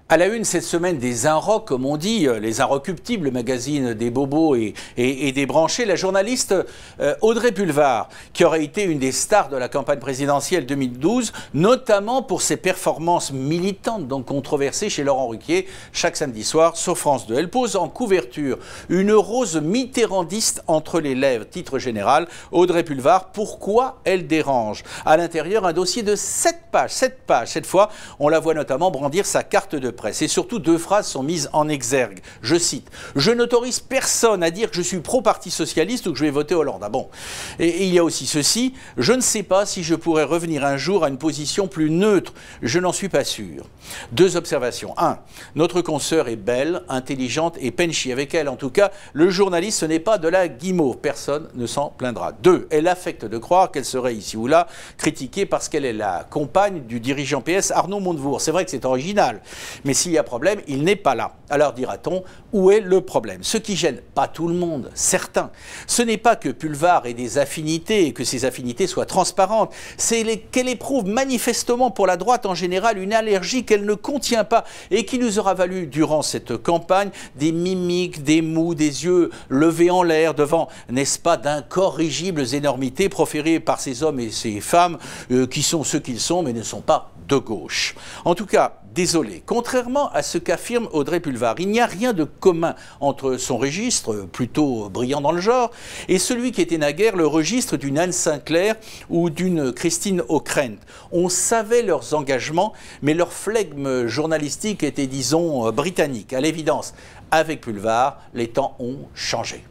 À la une cette semaine des Inrocks, comme on dit, les Inrecuptibles, le magazine des bobos et des branchés, la journaliste Audrey Pulvar, qui aurait été une des stars de la campagne présidentielle 2012, notamment pour ses performances militantes, donc controversées chez Laurent Ruquier, chaque samedi soir sur France 2. Elle pose en couverture une rose mitterrandiste entre les lèvres. Titre général, Audrey Pulvar, pourquoi elle dérange? À l'intérieur, un dossier de 7 pages. Cette fois, on la voit notamment brandir sa carte de presse. Et surtout, 2 phrases sont mises en exergue. Je cite, « Je n'autorise personne à dire que je suis pro-parti socialiste ou que je vais voter Hollande. » Ah bon. Et il y a aussi ceci, « Je ne sais pas si je pourrais revenir un jour à une position plus neutre. Je n'en suis pas sûr. » 2 observations. 1. Notre consoeur est belle, intelligente et penchy. Avec elle, en tout cas, le journaliste, ce n'est pas de la guimauve. Personne ne s'en plaindra. 2. Elle affecte de croire qu'elle serait ici ou là critiquée parce qu'elle est la compagne du dirigeant PS Arnaud Montebourg. C'est vrai que c'est original. Mais s'il y a problème, il n'est pas là. Alors dira-t-on, où est le problème? Ce qui gêne pas tout le monde, certains, ce n'est pas que Pulvar ait des affinités et que ces affinités soient transparentes, c'est qu'elle éprouve manifestement pour la droite en général une allergie qu'elle ne contient pas et qui nous aura valu durant cette campagne des mimiques, des mous, des yeux levés en l'air devant, n'est-ce pas, d'incorrigibles énormités proférées par ces hommes et ces femmes qui sont ceux qu'ils sont mais ne sont pas de gauche. En tout cas, désolé, contrairement à ce qu'affirme Audrey Pulvar, il n'y a rien de commun entre son registre, plutôt brillant dans le genre, et celui qui était naguère le registre d'une Anne Sinclair ou d'une Christine Ockrent. On savait leurs engagements, mais leur flegme journalistique était, disons, britannique. À l'évidence, avec Pulvar, les temps ont changé.